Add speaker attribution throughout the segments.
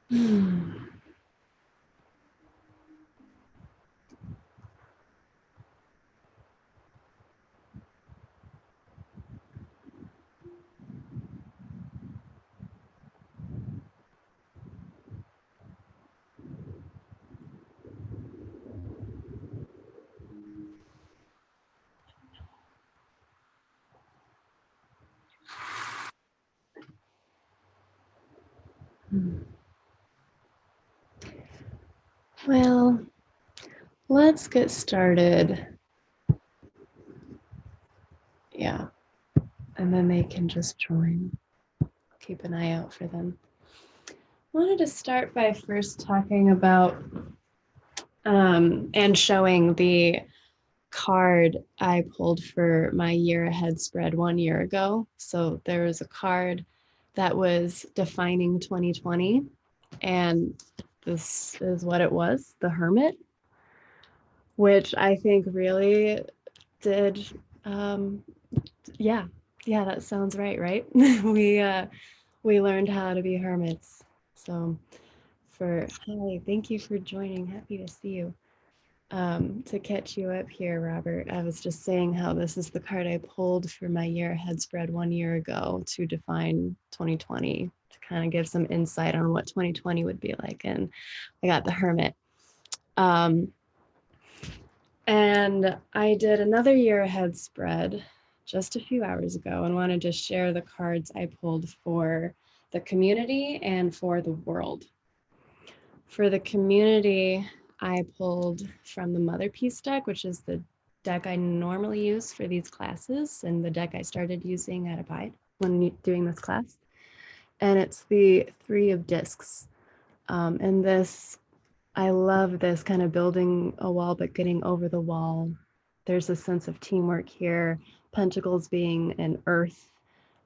Speaker 1: Hmm. Well, let's get started. Yeah, and then they can just join. Keep an eye out for them. I wanted to start by first talking about and showing the card I pulled for my year ahead spread 1 year ago. So there was a card that was defining 2020, and this is what it was, the Hermit, which I think really did um, yeah, that sounds right, right? We learned how to be hermits. So hi, thank you for joining. Happy to see you. To catch you up here, Robert, I was just saying how this is the card I pulled for my year ahead spread 1 year ago to define 2020, to kind of give some insight on what 2020 would be like. And I got the Hermit. Um, and I did another year ahead spread just a few hours ago and wanted to share the cards I pulled for the community and for the world. For the community, I pulled from the Mother Piece deck, which is the deck I normally use for these classes and the deck I started using at Abide when doing this class. And it's the Three of Discs. And this, I love this kind of building a wall, but getting over the wall. There's a sense of teamwork here. Pentacles being an earth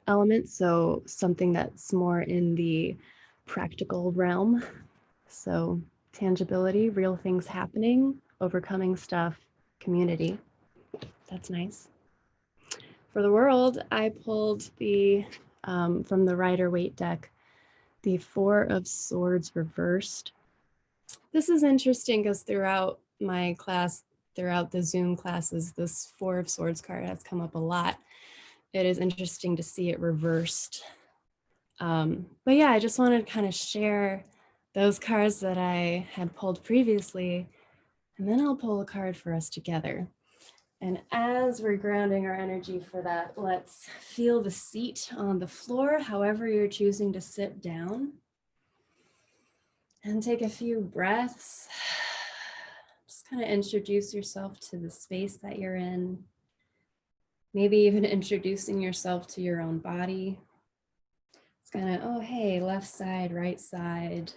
Speaker 1: element, so something that's more in the practical realm. So tangibility, real things happening, overcoming stuff, community. That's nice. For the world, I pulled the from the Rider-Waite deck, the Four of Swords reversed. This is interesting because throughout my class, throughout the Zoom classes, this Four of Swords card has come up a lot. It is interesting to see it reversed. But yeah, I just wanted to kind of share those cards that I had pulled previously, and then I'll pull a card for us together. And as we're grounding our energy for that, let's feel the seat on the floor, however you're choosing to sit down. And take a few breaths. Just kind of introduce yourself to the space that you're in. Maybe even introducing yourself to your own body. It's kind of, oh, hey, left side, right side.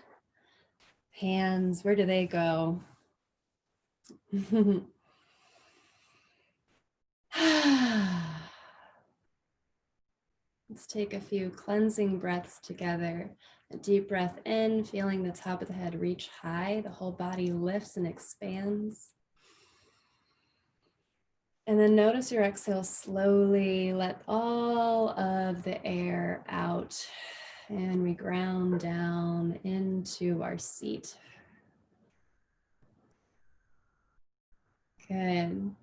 Speaker 1: Hands, where do they go? Let's take a few cleansing breaths together. A deep breath in, feeling the top of the head reach high. The whole body lifts and expands. And then notice your exhale, slowly let all of the air out. And we ground down into our seat. Good.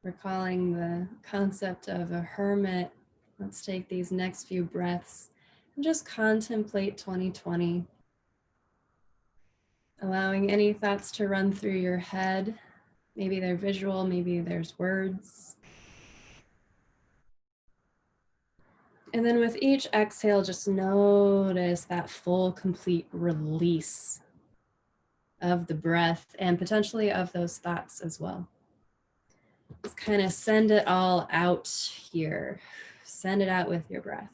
Speaker 1: Recalling the concept of a hermit, let's take these next few breaths and just contemplate 2020. Allowing any thoughts to run through your head. Maybe they're visual, maybe there's words. And then with each exhale, just notice that full, complete release of the breath and potentially of those thoughts as well. Just kind of send it all out here. Send it out with your breath.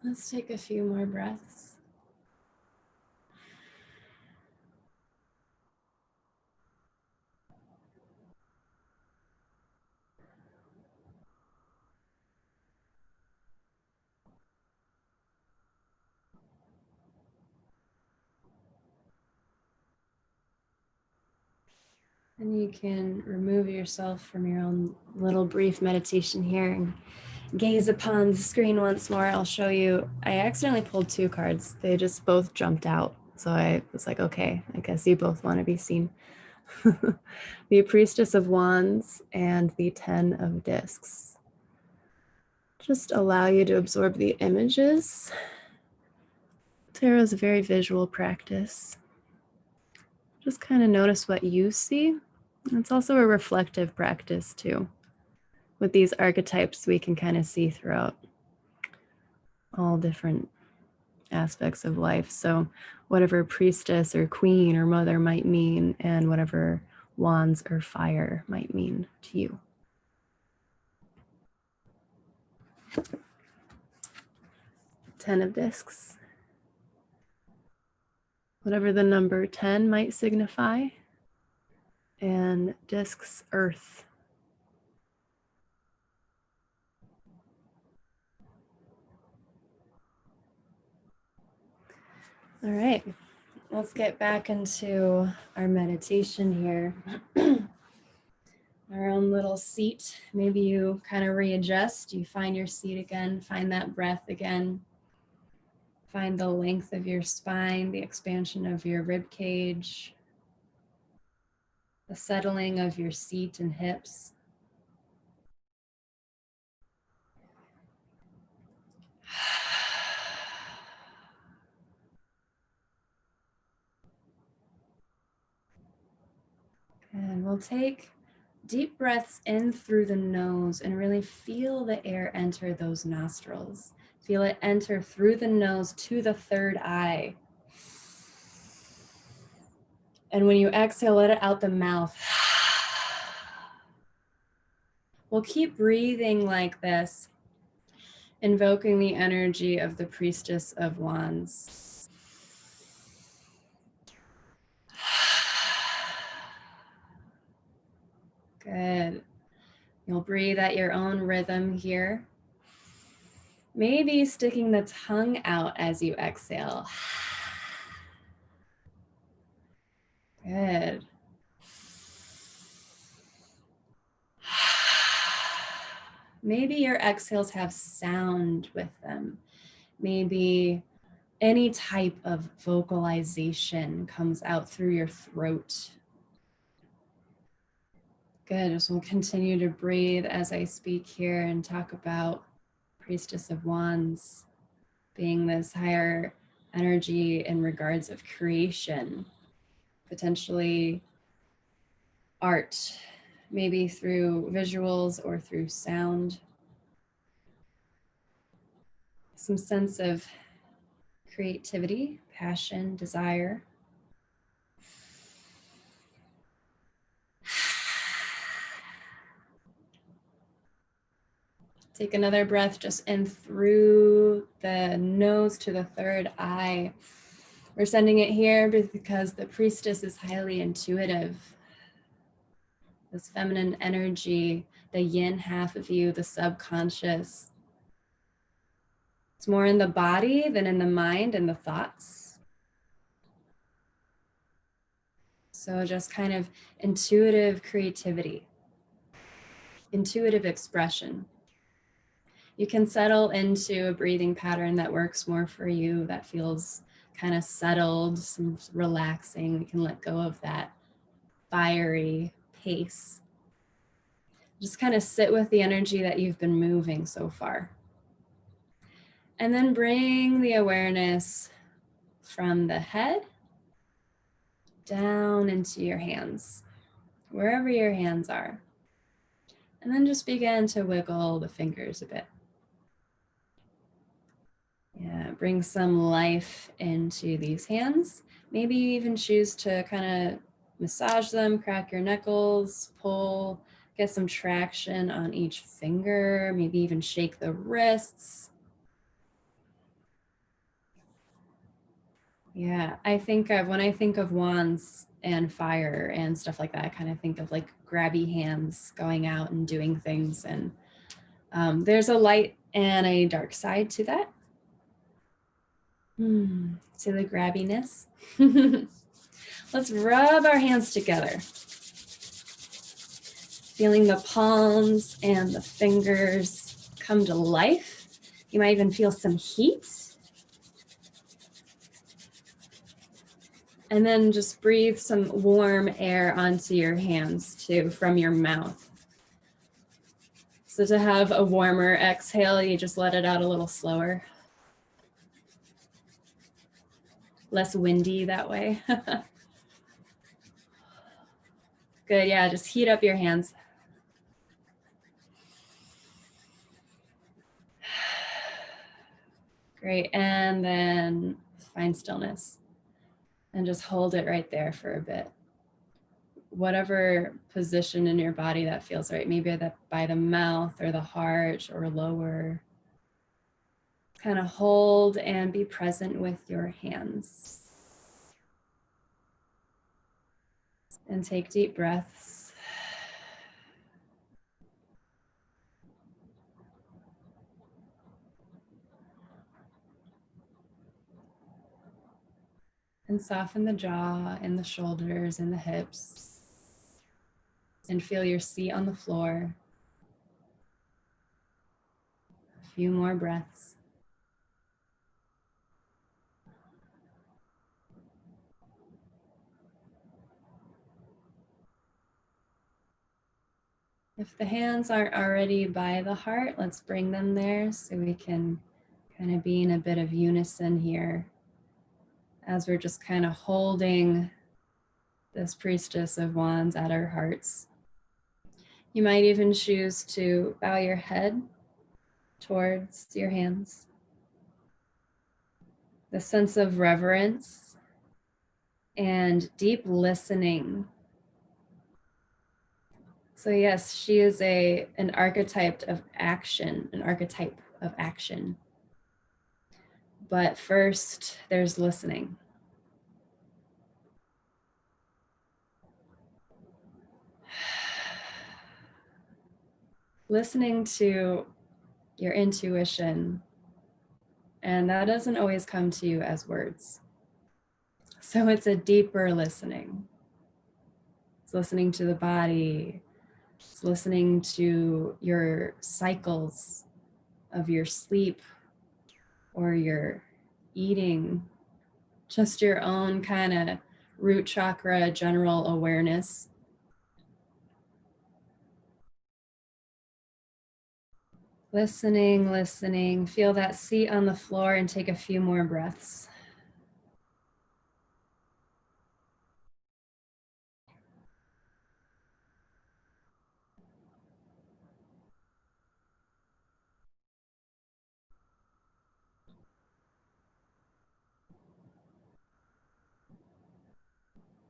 Speaker 1: Let's take a few more breaths. And you can remove yourself from your own little brief meditation here and gaze upon the screen once more. I'll show you. I accidentally pulled two cards. They just both jumped out. So I was like, okay, I guess you both want to be seen. The Priestess of Wands and the 10 of Discs. Just allow you to absorb the images. Tarot is a very visual practice. Just kind of notice what you see. It's also a reflective practice too. With these archetypes, we can kind of see throughout all different aspects of life. So whatever priestess or queen or mother might mean, and whatever wands or fire might mean to you. Ten of Discs. Whatever the number 10 might signify. And discs, earth. All right, let's get back into our meditation here. Our own little seat. Maybe you kind of readjust, you find your seat again, find that breath again. Find the length of your spine, the expansion of your rib cage, the settling of your seat and hips. And we'll take deep breaths in through the nose and really feel the air enter those nostrils. Feel it enter through the nose to the third eye. And when you exhale, let it out the mouth. We'll keep breathing like this, invoking the energy of the Priestess of Wands. Good. You'll breathe at your own rhythm here. Maybe sticking the tongue out as you exhale. Good. Maybe your exhales have sound with them. Maybe any type of vocalization comes out through your throat. Good. So we'll continue to breathe as I speak here and talk about Priestess of Wands being this higher energy in regards of creation, potentially art, maybe through visuals or through sound. Some sense of creativity, passion, desire. Take another breath just in through the nose to the third eye. We're sending it here because the priestess is highly intuitive. This feminine energy, the yin half of you, the subconscious. It's more in the body than in the mind and the thoughts. So just kind of intuitive creativity, intuitive expression. You can settle into a breathing pattern that works more for you, that feels kind of settled, some relaxing. You can let go of that fiery pace. Just kind of sit with the energy that you've been moving so far. And then bring the awareness from the head down into your hands, wherever your hands are. And then just begin to wiggle the fingers a bit. Yeah, bring some life into these hands. Maybe even choose to kind of massage them, crack your knuckles, pull, get some traction on each finger, maybe even shake the wrists. Yeah, I think of when I think of wands and fire and stuff like that, I kind of think of like grabby hands going out and doing things. And there's a light and a dark side to that. To the grabbiness. Let's rub our hands together. Feeling the palms and the fingers come to life. You might even feel some heat. And then just breathe some warm air onto your hands too from your mouth. So to have a warmer exhale, you just let it out a little slower. Less windy that way. Good, yeah, just heat up your hands. Great, and then find stillness. And just hold it right there for a bit. Whatever position in your body that feels right, maybe that by the mouth or the heart or lower. Kind of hold and be present with your hands. And take deep breaths. And soften the jaw and the shoulders and the hips. And feel your seat on the floor. A few more breaths. If the hands aren't already by the heart, let's bring them there so we can kind of be in a bit of unison here as we're just kind of holding this Priestess of Wands at our hearts. You might even choose to bow your head towards your hands. The sense of reverence and deep listening. So yes, she is an archetype of action, But first, there's listening. Listening to your intuition, and that doesn't always come to you as words. So it's a deeper listening. It's listening to the body. It's listening to your cycles of your sleep or your eating, just your own kind of root chakra general awareness. Listening, listening. Feel that seat on the floor and take a few more breaths.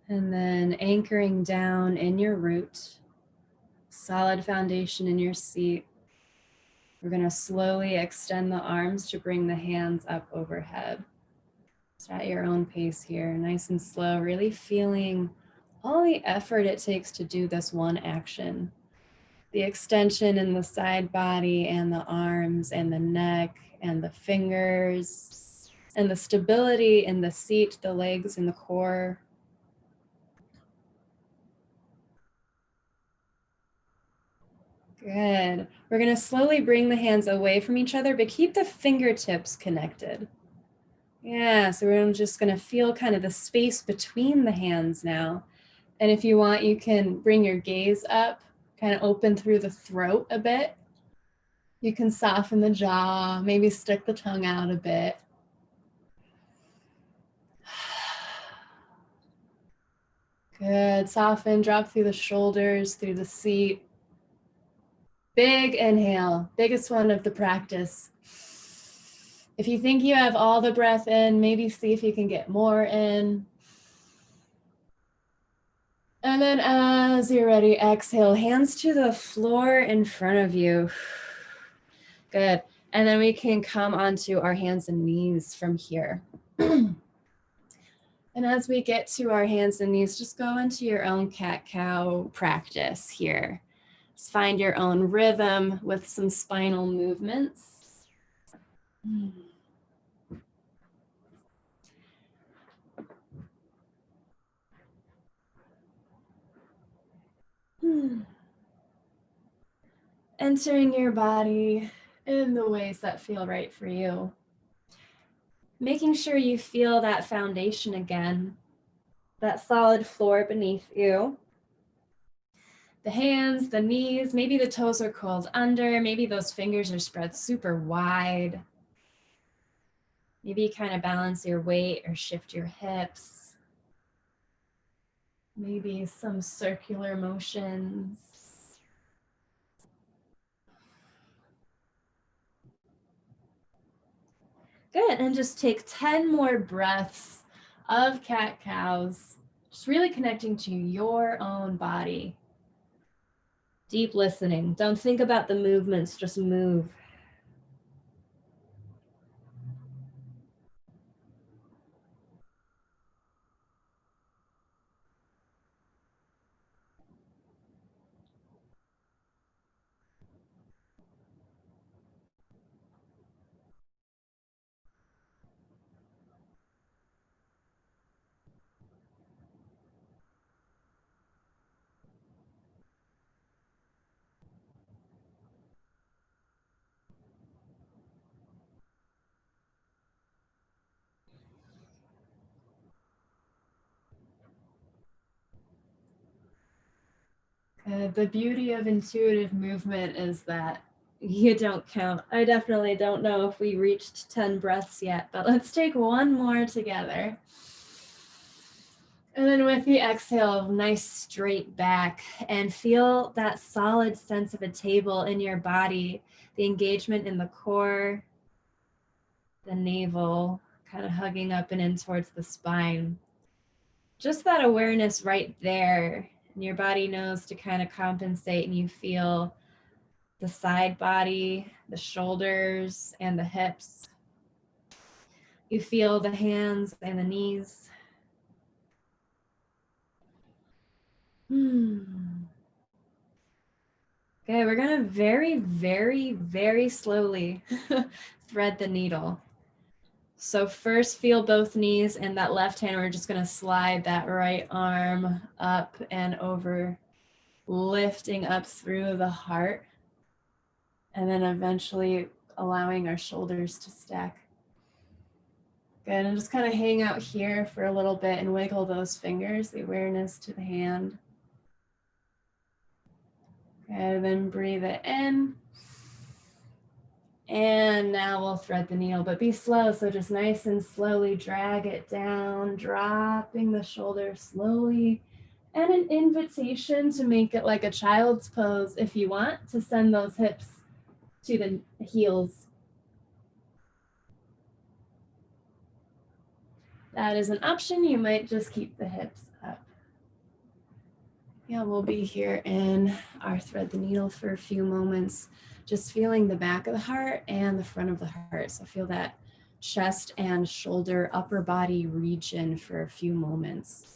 Speaker 1: And then anchoring down in your root, solid foundation in your seat. We're going to slowly extend the arms to bring the hands up overhead. Just at your own pace here, nice and slow, really feeling all the effort it takes to do this one action. The extension in the side body and the arms and the neck and the fingers and the stability in the seat, the legs and the core. Good. We're going to slowly bring the hands away from each other, but keep the fingertips connected. Yeah, so we're just going to feel kind of the space between the hands now. And if you want, you can bring your gaze up, kind of open through the throat a bit. You can soften the jaw, maybe stick the tongue out a bit. Good. Soften, drop through the shoulders, through the seat. Big inhale, biggest one of the practice. If you think you have all the breath in, maybe see if you can get more in. And then as you're ready, exhale, hands to the floor in front of you. Good. And then we can come onto our hands and knees from here. And as we get to our hands and knees, just go into your own cat-cow practice here. Just find your own rhythm with some spinal movements. Entering your body in the ways that feel right for you. Making sure you feel that foundation again, that solid floor beneath you. The hands, the knees, maybe the toes are curled under, maybe those fingers are spread super wide. Maybe you kind of balance your weight or shift your hips. Maybe some circular motions. Good, and just take 10 more breaths of cat-cows, just really connecting to your own body. Deep listening. Don't think about the movements, just move. The beauty of intuitive movement is that you don't count. I definitely don't know if we reached 10 breaths yet, but let's take one more together. And then with the exhale, nice straight back, and feel that solid sense of a table in your body, the engagement in the core, the navel, kind of hugging up and in towards the spine. Just that awareness right there. And your body knows to kind of compensate, and you feel the side body, the shoulders, and the hips. You feel the hands and the knees. Okay, we're gonna very, very, very slowly thread the needle. So first feel both knees, and that left hand, we're just gonna slide that right arm up and over, lifting up through the heart, and then eventually allowing our shoulders to stack. Good, and just kind of hang out here for a little bit and wiggle those fingers, the awareness to the hand. Good, and then breathe it in. And now we'll thread the needle, but be slow. So just nice and slowly drag it down, dropping the shoulder slowly. And an invitation to make it like a child's pose if you want, to send those hips to the heels. That is an option. You might just keep the hips up. Yeah, we'll be here in our thread the needle for a few moments, just feeling the back of the heart and the front of the heart. So feel that chest and shoulder, upper body region for a few moments.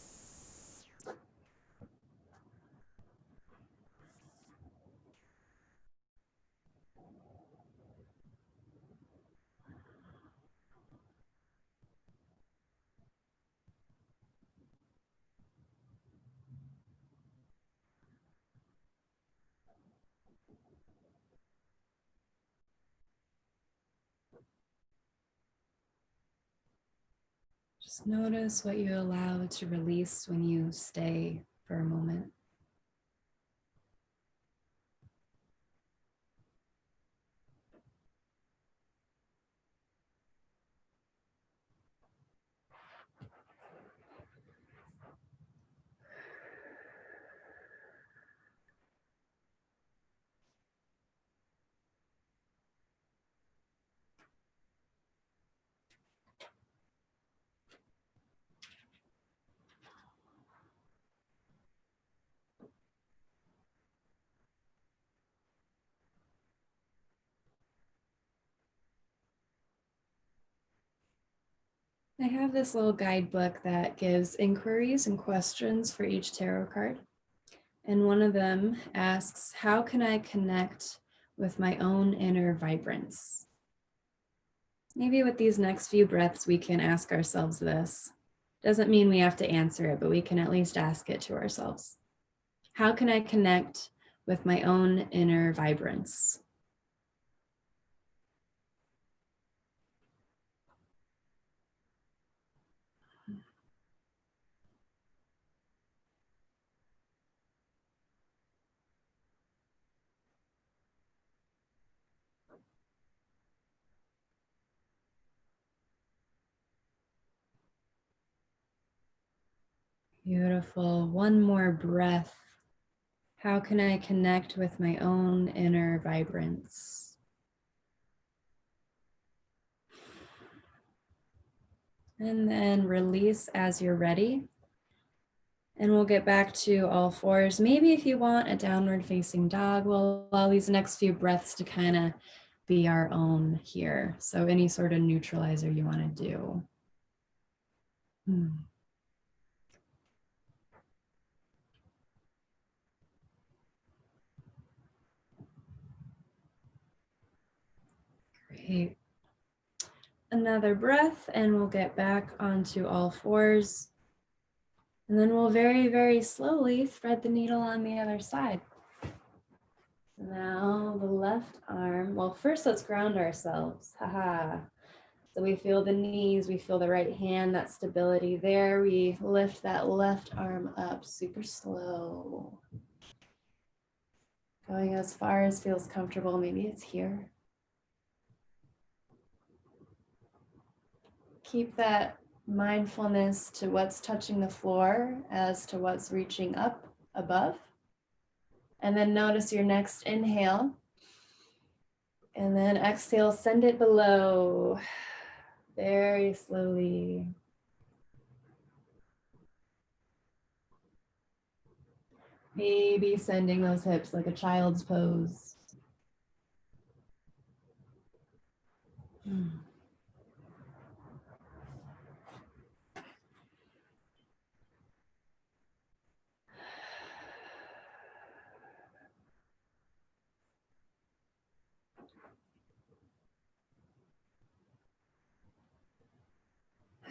Speaker 1: Just notice what you allow to release when you stay for a moment. I have this little guidebook that gives inquiries and questions for each tarot card. And one of them asks, how can I connect with my own inner vibrance? Maybe with these next few breaths, we can ask ourselves this. Doesn't mean we have to answer it, but we can at least ask it to ourselves. How can I connect with my own inner vibrance? Beautiful. One more breath. How can I connect with my own inner vibrance? And then release as you're ready. And we'll get back to all fours. Maybe if you want a downward facing dog, we'll allow these next few breaths to kind of be our own here. So any sort of neutralizer you want to do. Great. Another breath, and we'll get back onto all fours. And then we'll very, very slowly thread the needle on the other side. Now the left arm. Well, first let's ground ourselves. Haha. So we feel the knees, we feel the right hand, that stability there. We lift that left arm up super slow. Going as far as feels comfortable. Maybe it's here. Keep that mindfulness to what's touching the floor as to what's reaching up above. And then notice your next inhale. And then exhale, send it below. Very slowly. Maybe sending those hips like a child's pose.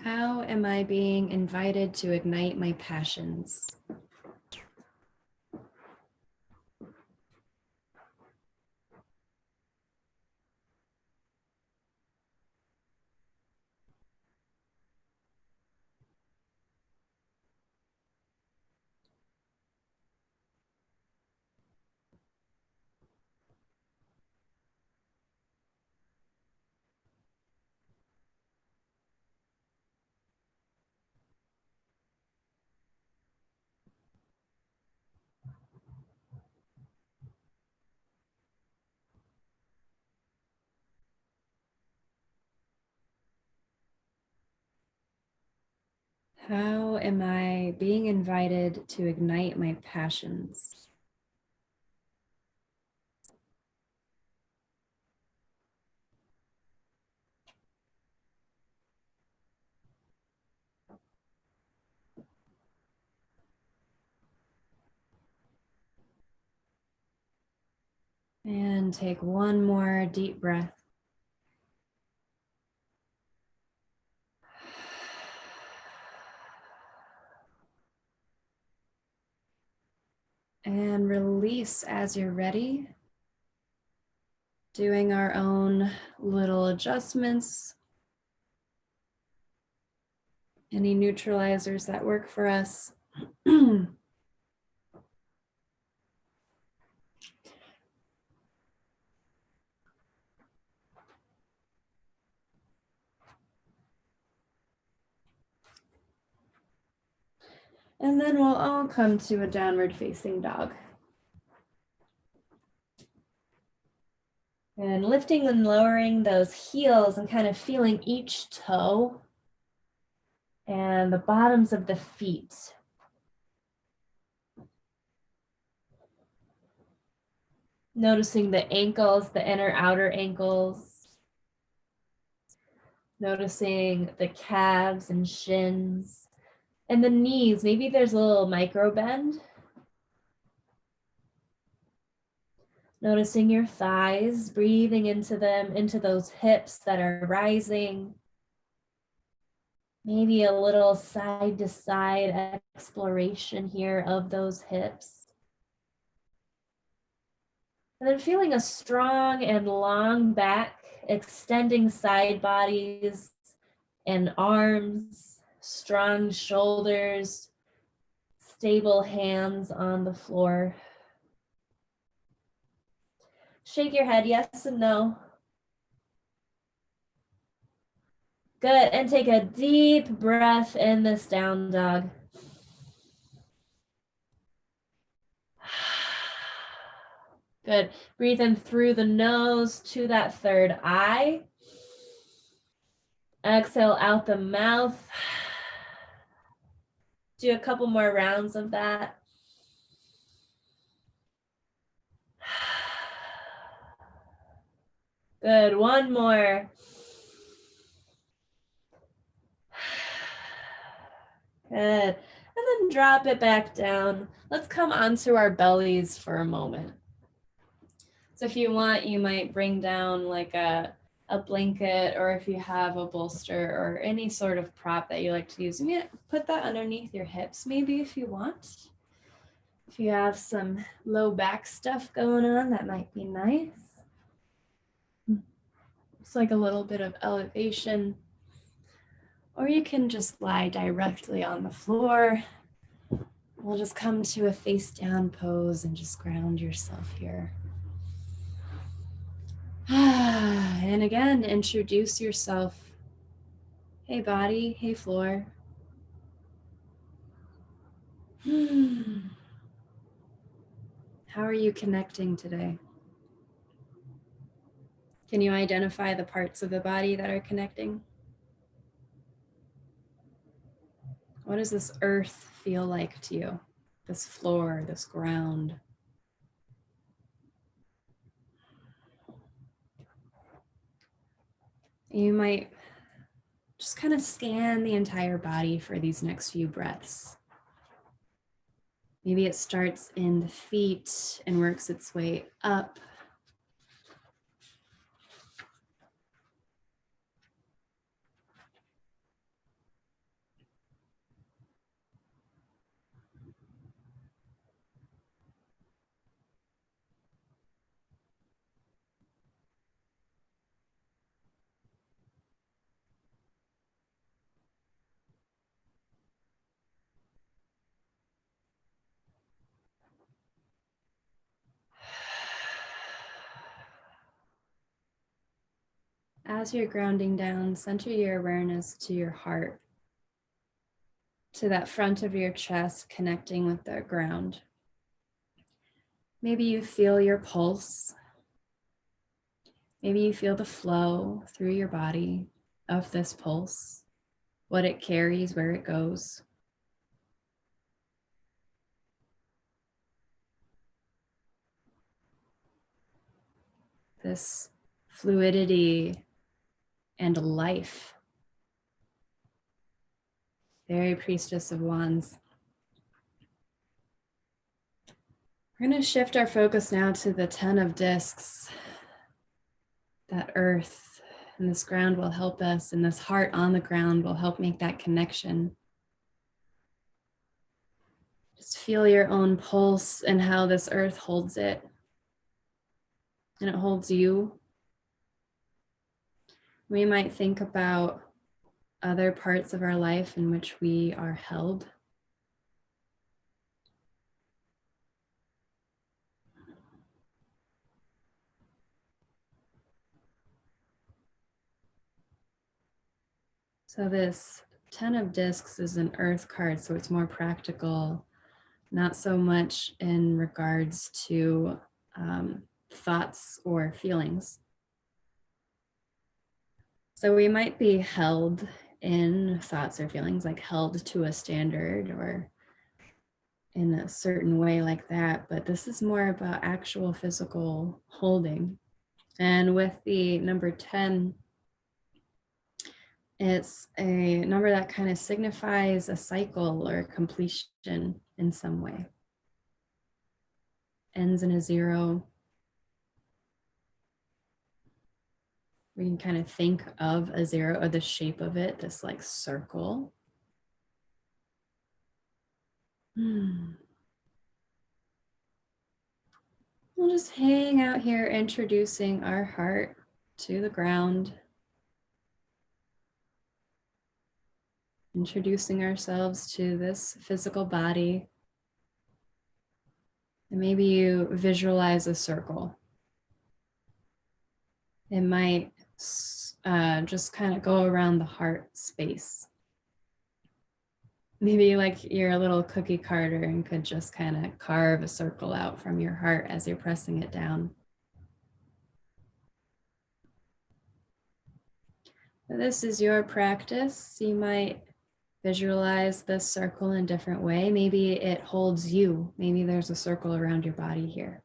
Speaker 1: How am I being invited to ignite my passions? How am I being invited to ignite my passions? And take one more deep breath. And release as you're ready. Doing our own little adjustments. Any neutralizers that work for us. And then we'll all come to a downward facing dog. And lifting and lowering those heels and kind of feeling each toe and the bottoms of the feet. Noticing the ankles, the inner outer ankles.
Speaker 2: Noticing the calves and shins and the knees. Maybe there's a little micro bend. Noticing your thighs, breathing into them, into those hips that are rising. Maybe a little side to side exploration here of those hips. And then feeling a strong and long back, extending side bodies and arms, strong shoulders, stable hands on the floor. Shake your head, yes and no. Good, and take a deep breath in this down dog. Good, breathe in through the nose to that third eye. Exhale out the mouth. Do a couple more rounds of that. Good, one more. Good, and then drop it back down. Let's come onto our bellies for a moment. So if you want, you might bring down like a blanket, or if you have a bolster or any sort of prop that you like to use, you put that underneath your hips maybe if you want. If you have some low back stuff going on, that might be nice. It's like a little bit of elevation. Or you can just lie directly on the floor. We'll just come to a face down pose and just ground yourself here. And again, introduce yourself. Hey body, hey floor. How are you connecting today? Can you identify the parts of the body that are connecting? What does this earth feel like to you? This floor, this ground? You might just kind of scan the entire body for these next few breaths. Maybe it starts in the feet and works its way up. As you're grounding down, center your awareness to your heart, to that front of your chest connecting with the ground. Maybe you feel your pulse. Maybe you feel the flow through your body of this pulse, what it carries, where it goes. This fluidity and life. Very Priestess of Wands. We're going to shift our focus now to the 10 of discs. That earth and this ground will help us, and this heart on the ground will help make that connection. Just feel your own pulse and how this earth holds it. And it holds you. We might think about other parts of our life in which we are held. So this 10 of discs is an earth card, so it's more practical, not so much in regards to thoughts or feelings. So we might be held in thoughts or feelings, like held to a standard or in a certain way like that, but this is more about actual physical holding. And with the number 10,
Speaker 1: It's a number that kind of signifies a cycle or completion in some way. Ends in a 0. We can kind of think of a 0 or the shape of it, this like circle. We'll just hang out here, introducing our heart to the ground. Introducing ourselves to this physical body. And maybe you visualize a circle. It might just kind of go around the heart space. Maybe like you're a little cookie carver and could just kind of carve a circle out from your heart as you're pressing it down. This is your practice. You might visualize this circle in a different way. Maybe it holds you. Maybe there's a circle around your body here.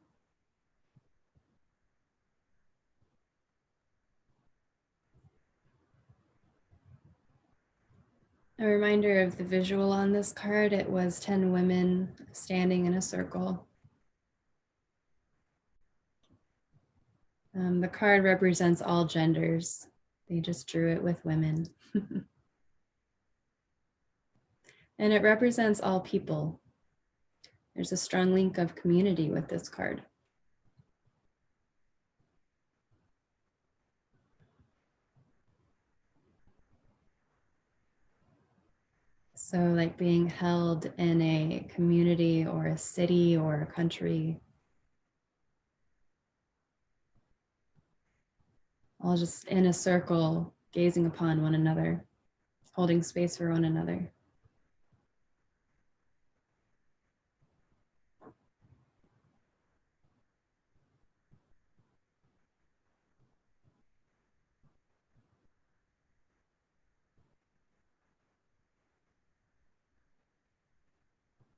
Speaker 1: A reminder of the visual on this card, it was 10 women standing in a circle. The card represents all genders. They just drew it with women. And it represents all people. There's a strong link of community with this card. So like being held in a community or a city or a country. All just in a circle, gazing upon one another, holding space for one another.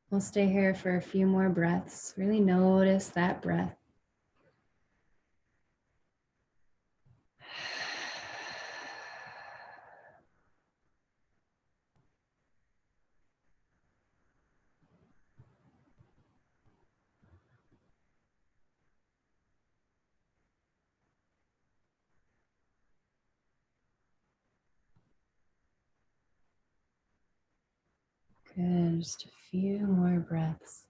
Speaker 1: We'll stay here for a few more breaths. Really notice that breath. Good, just a few more breaths.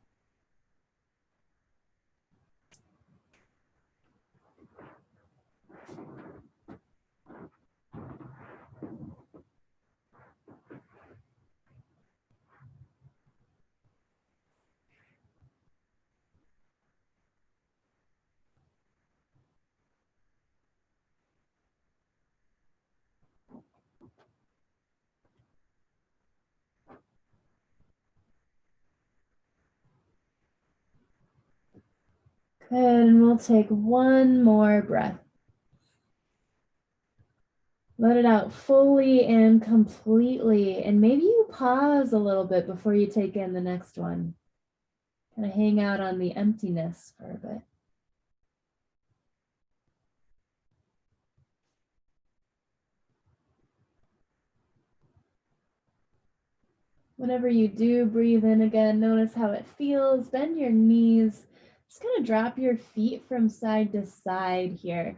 Speaker 1: Good, and we'll take one more breath. Let it out fully and completely. And maybe you pause a little bit before you take in the next one. Kind of hang out on the emptiness for a bit. Whenever you do breathe in again, notice how it feels. Bend your knees. Just kind of drop your feet from side to side here.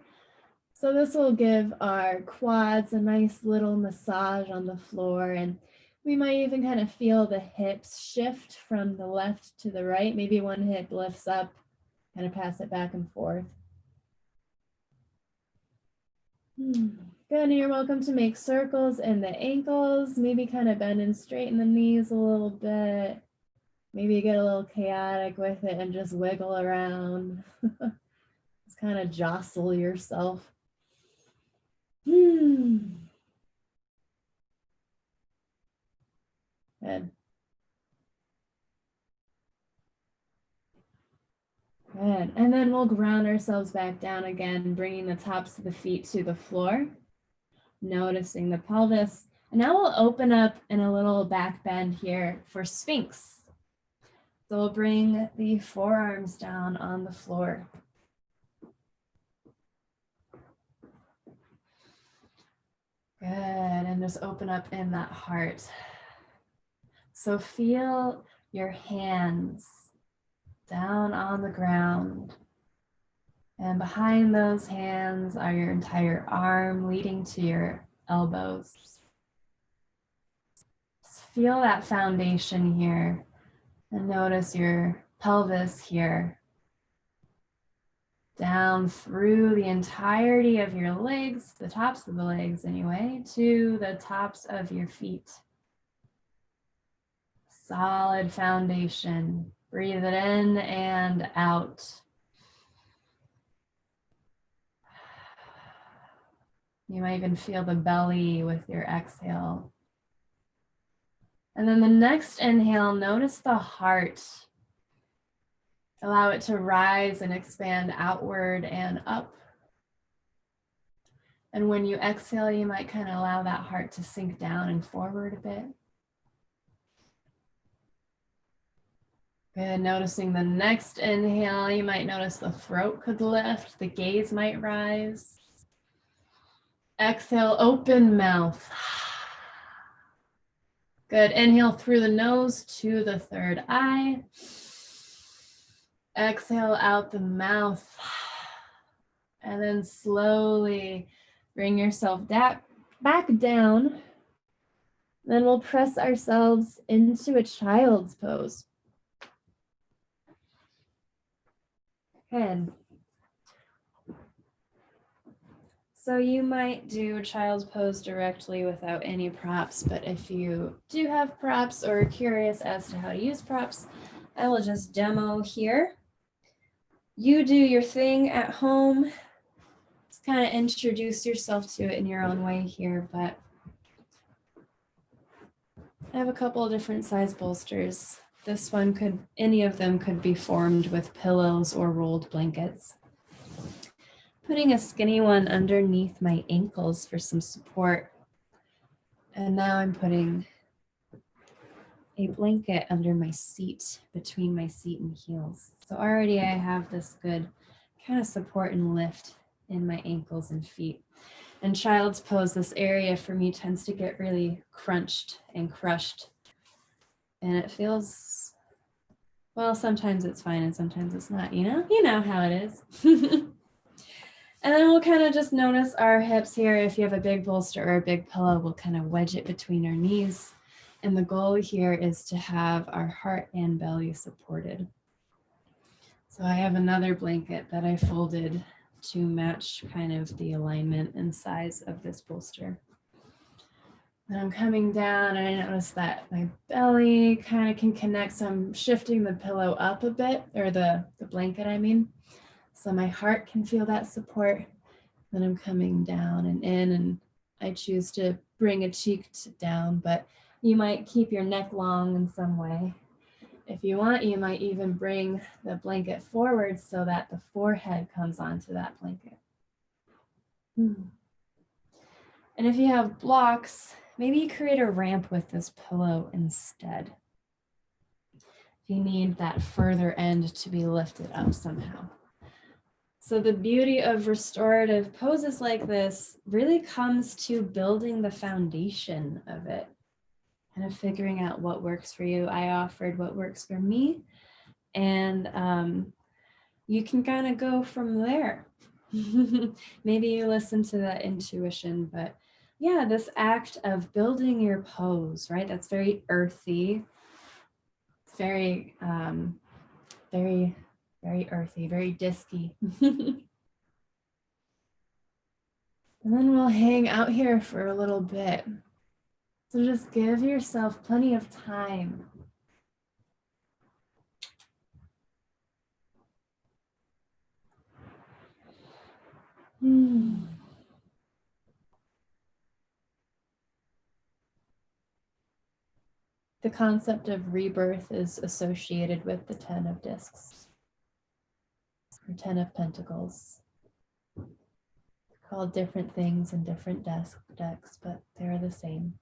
Speaker 1: So this will give our quads a nice little massage on the floor, and we might even kind of feel the hips shift from the left to the right. Maybe one hip lifts up, kind of pass it back and forth. Good, and you're welcome to make circles in the ankles, maybe kind of bend and straighten the knees a little bit. Maybe get a little chaotic with it and just wiggle around. Just kind of jostle yourself. Good. Good. And then we'll ground ourselves back down again, bringing the tops of the feet to the floor, noticing the pelvis. And now we'll open up in a little back bend here for Sphinx. So we'll bring the forearms down on the floor.
Speaker 2: Good. And just open up in that heart. So feel your hands down on the ground. And behind those hands are your entire arm leading to your elbows. Just feel that foundation here and notice your pelvis here. Down through the entirety of your legs, the tops of the legs anyway, to the tops of your feet. Solid foundation. Breathe it in and out. You might even feel the belly with your exhale. And then the next inhale, notice the heart. Allow it to rise and expand outward and up. And when you exhale, you might kind of allow that heart to sink down and forward a bit. Good. Noticing the next inhale, you might notice the throat could lift, the gaze might rise. Exhale, open mouth. Good. Inhale through the nose to the third eye. Exhale out the mouth. And then slowly bring yourself back down. Then we'll press ourselves into a child's pose. Good. So you might do child's pose directly without any props, but if you do have props or are curious as to how to use props, I will just demo here. You do your thing at home. Just kind of introduce yourself to it in your own way here, but I have a couple of different size bolsters. This one any of them could be formed with pillows or rolled blankets. Putting a skinny one underneath my ankles for some support. And now I'm putting a blanket under my seat, between my seat and heels. So already I have this good kind of support and lift in my ankles and feet. In child's pose, this area for me tends to get really crunched and crushed. And it feels, well, sometimes it's fine and sometimes it's not, you know how it is. And then we'll kind of just notice our hips here. If you have a big bolster or a big pillow, we'll kind of wedge it between our knees. And the goal here is to have our heart and belly supported. So I have another blanket that I folded to match kind of the alignment and size of this bolster. And I'm coming down and I notice that my belly kind of can connect. So I'm shifting the pillow up a bit, or the blanket, I mean. So my heart can feel that support. Then I'm coming down and in, and I choose to bring a cheek down, but you might keep your neck long in some way. If you want, you might even bring the blanket forward so that the forehead comes onto that blanket. And if you have blocks, maybe you create a ramp with this pillow instead. If you need that further end to be lifted up somehow. So the beauty of restorative poses like this really comes to building the foundation of it, kind of figuring out what works for you. I offered what works for me, and you can kind of go from there. Maybe you listen to that intuition, but yeah, this act of building your pose, right? That's very earthy. It's very earthy, very disky. And then we'll hang out here for a little bit. So just give yourself plenty of time. The concept of rebirth is associated with the 10 of discs, or 10 of pentacles. They're called different things in different decks, but they're the same.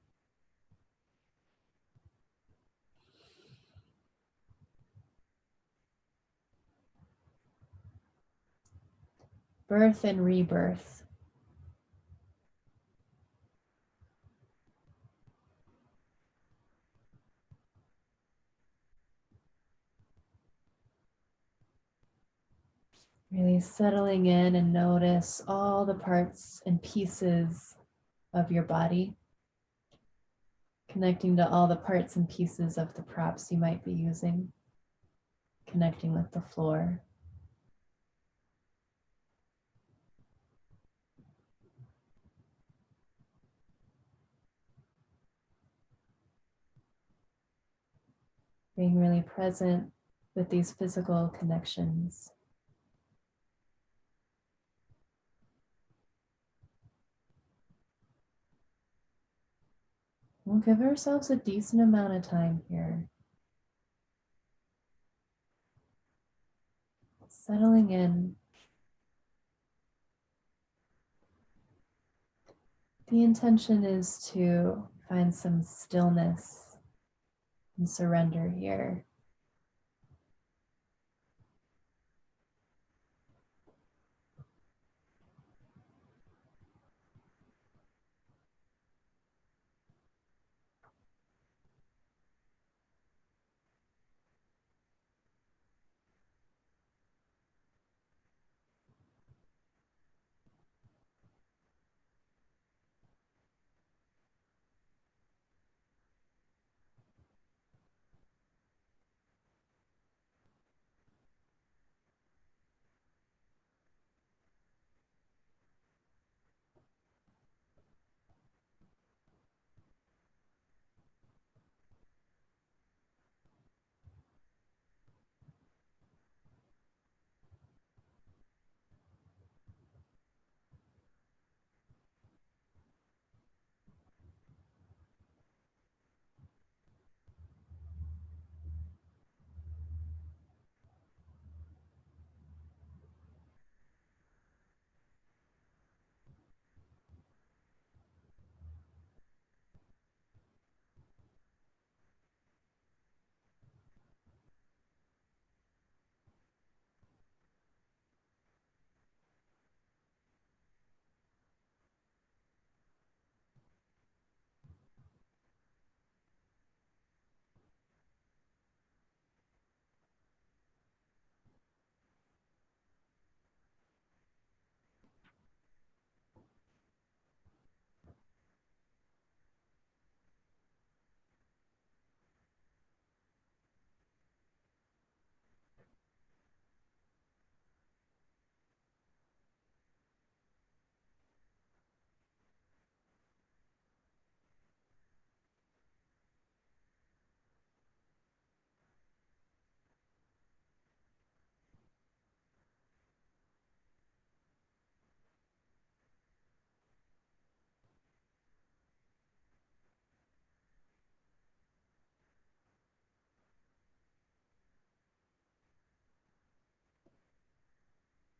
Speaker 2: Birth and rebirth. Really settling in and notice all the parts and pieces of your body, connecting to all the parts and pieces of the props you might be using, connecting with the floor. Being really present with these physical connections. We'll give ourselves a decent amount of time here. Settling in. The intention is to find some stillness and surrender here.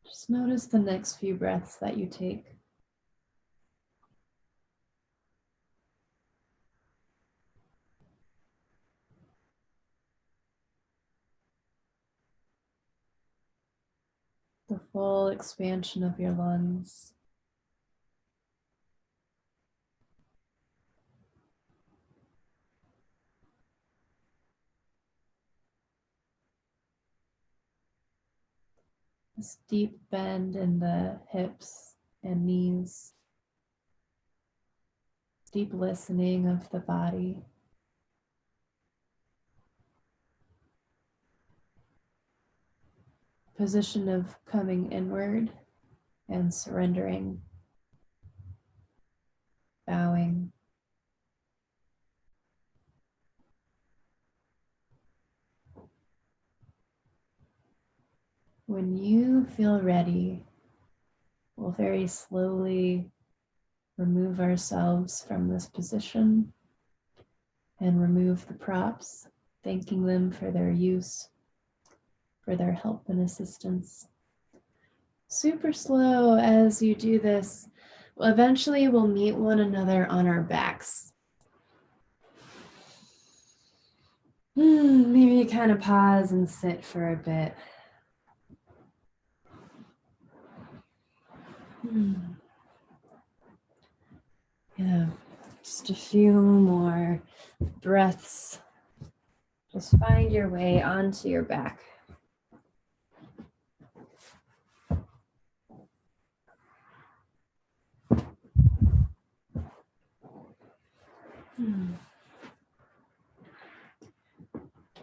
Speaker 2: Just notice the next few breaths that you take. The full expansion of your lungs. This deep bend in the hips and knees. Deep listening of the body. Position of coming inward and surrendering. Bowing. When you feel ready, we'll very slowly remove ourselves from this position and remove the props, thanking them for their use, for their help and assistance. Super slow as you do this. Eventually we'll meet one another on our backs. Maybe kind of pause and sit for a bit. Yeah, just a few more breaths. Just find your way onto your back. And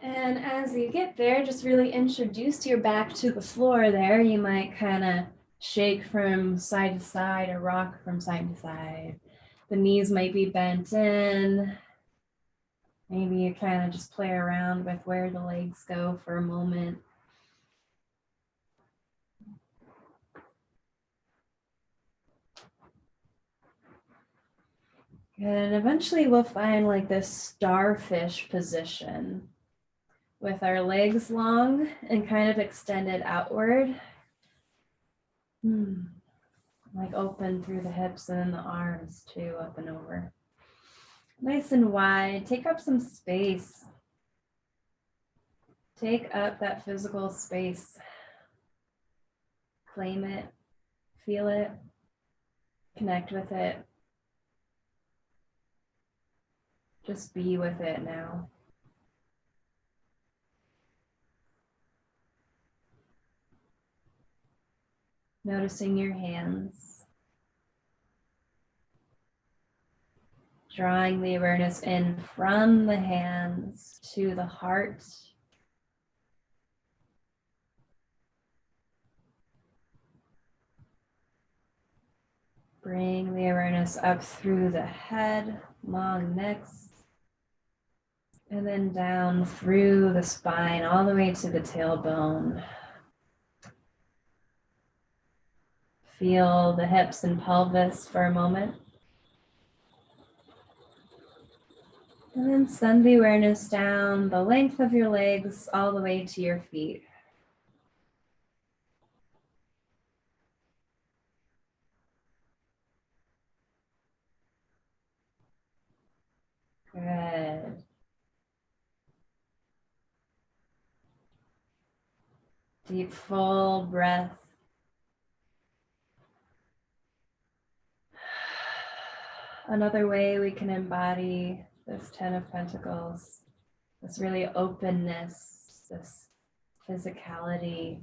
Speaker 2: as you get there, just really introduce your back to the floor there. You might kind of shake from side to side or rock from side to side. The knees might be bent in. Maybe you kind of just play around with where the legs go for a moment. And eventually we'll find like this starfish position with our legs long and kind of extended outward. Like open through the hips and then the arms too, up and over. Nice and wide. Take up some space. Take up that physical space. Claim it. Feel it. Connect with it. Just be with it now. Noticing your hands. Drawing the awareness in from the hands to the heart. Bring the awareness up through the head, long necks, and then down through the spine, all the way to the tailbone. Feel the hips and pelvis for a moment. And then send the awareness down the length of your legs all the way to your feet. Good. Deep, full breath. Another way we can embody this 10 of Pentacles, this really openness, this physicality.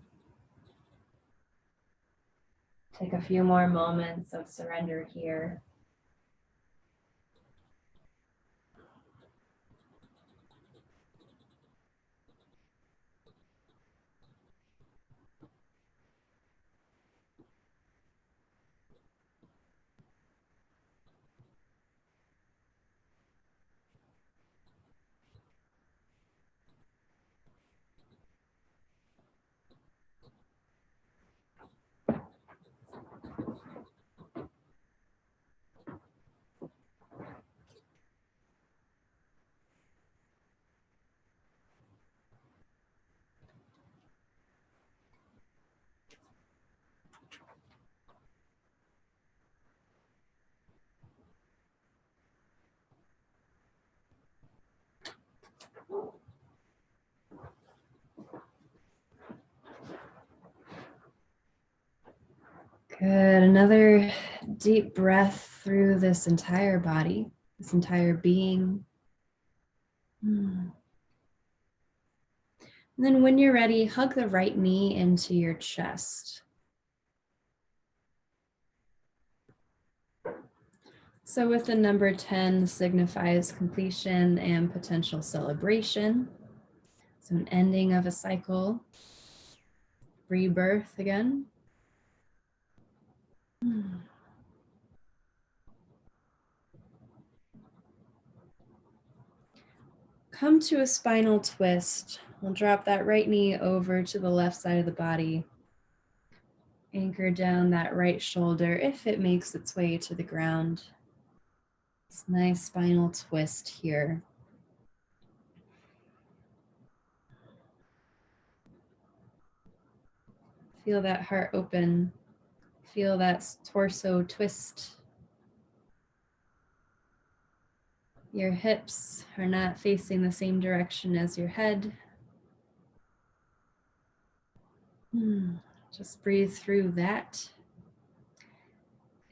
Speaker 2: Take a few more moments of surrender here. Good. Another deep breath through this entire body, this entire being. And then when you're ready, hug the right knee into your chest. So with the number 10 signifies completion and potential celebration. So an ending of a cycle, rebirth again. Come to a spinal twist. We'll drop that right knee over to the left side of the body. Anchor down that right shoulder if it makes its way to the ground. It's a nice spinal twist here. Feel that heart open. Feel that torso twist. Your hips are not facing the same direction as your head. Just breathe through that.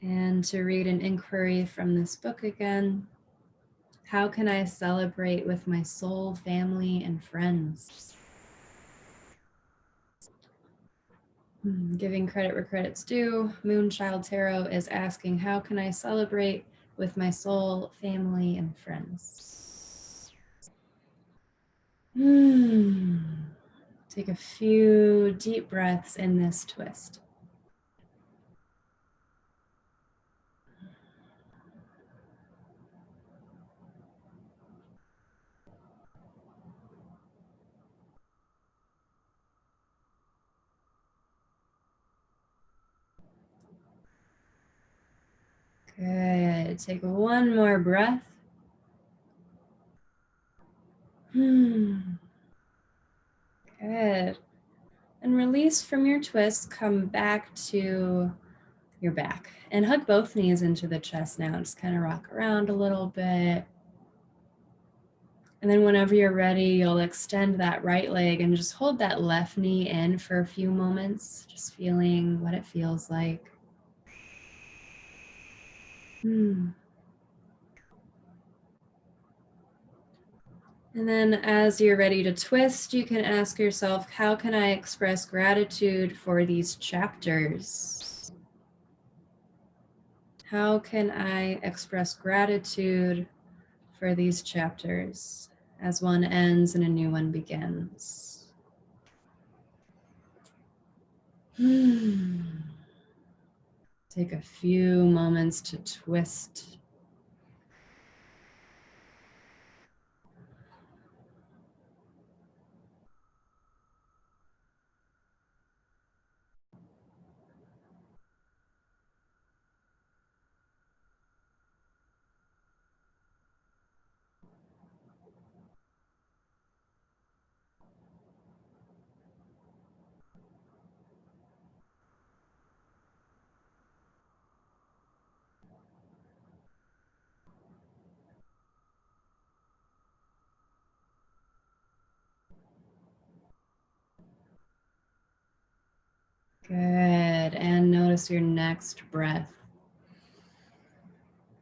Speaker 2: And to read an inquiry from this book again. How can I celebrate with my soul, family, and friends? Giving credit where credit's due. Moonchild Tarot is asking, how can I celebrate with my soul, family, and friends. Take a few deep breaths in this twist. Good. Take one more breath. Good. And release from your twist. Come back to your back and hug both knees into the chest now. Just kind of rock around a little bit. And then whenever you're ready, you'll extend that right leg and just hold that left knee in for a few moments, just feeling what it feels like. And then as you're ready to twist, you can ask yourself, how can I express gratitude for these chapters? How can I express gratitude for these chapters as one ends and a new one begins? Take a few moments to twist. Good. And notice your next breath.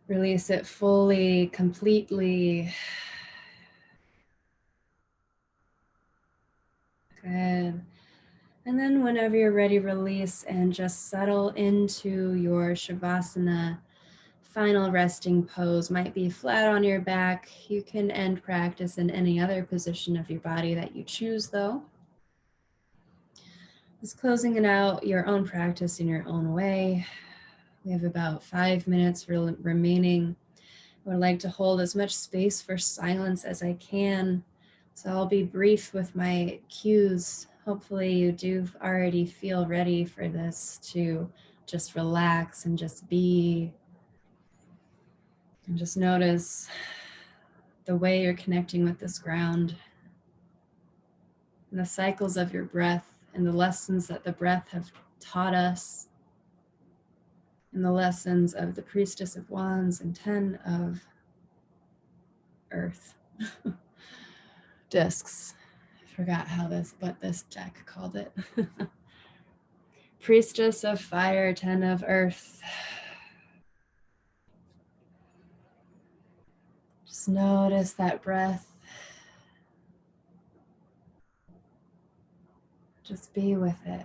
Speaker 2: Release it fully, completely. Good. And then whenever you're ready, release and just settle into your Shavasana final resting pose. Might be flat on your back. You can end practice in any other position of your body that you choose, though. Just closing it out, your own practice in your own way. We have about 5 minutes remaining. I would like to hold as much space for silence as I can. So I'll be brief with my cues. Hopefully you do already feel ready for this to just relax and just be. And just notice the way you're connecting with this ground and the cycles of your breath and the lessons that the breath have taught us and the lessons of the Priestess of Wands and 10 of Earth. Discs. I forgot what this deck called it. Priestess of Fire, 10 of Earth. Just notice that breath. Just be with it.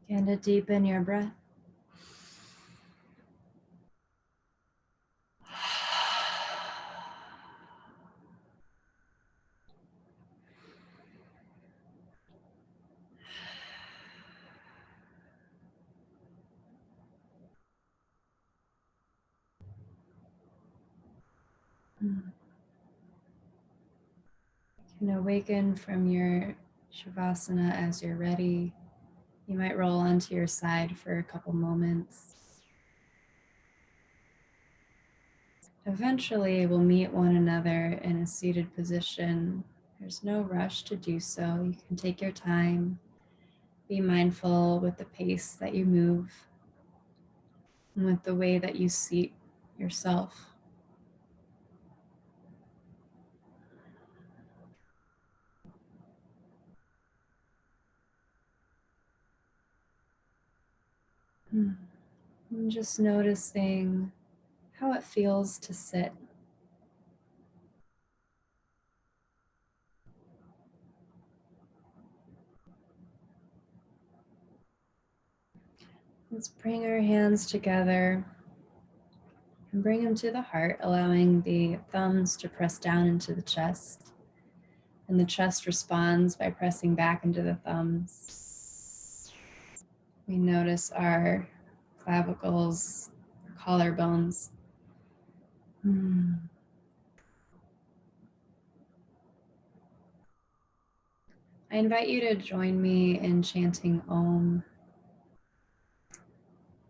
Speaker 2: Begin to deepen your breath. You can awaken from your Shavasana as you're ready. You might roll onto your side for a couple moments. Eventually, we'll meet one another in a seated position. There's no rush to do so. You can take your time. Be mindful with the pace that you move and with the way that you seat yourself. And just noticing how it feels to sit. Let's bring our hands together and bring them to the heart, allowing the thumbs to press down into the chest. And the chest responds by pressing back into the thumbs. We notice our clavicles, collarbones. I invite you to join me in chanting Om.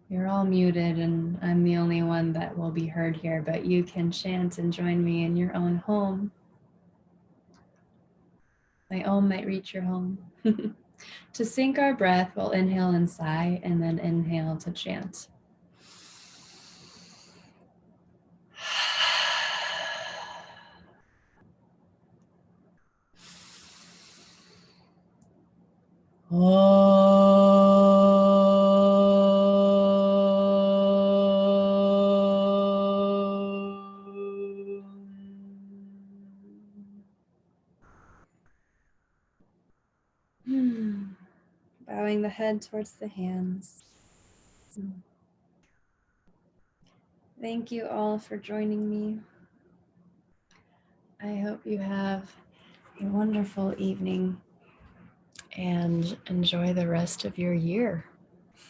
Speaker 2: You're all muted and I'm the only one that will be heard here, but you can chant and join me in your own home. My Om might reach your home. To sync our breath, we'll inhale and sigh and then inhale to chant. Bowing the head towards the hands. Thank you all for joining me. I hope you have a wonderful evening and enjoy the rest of your year.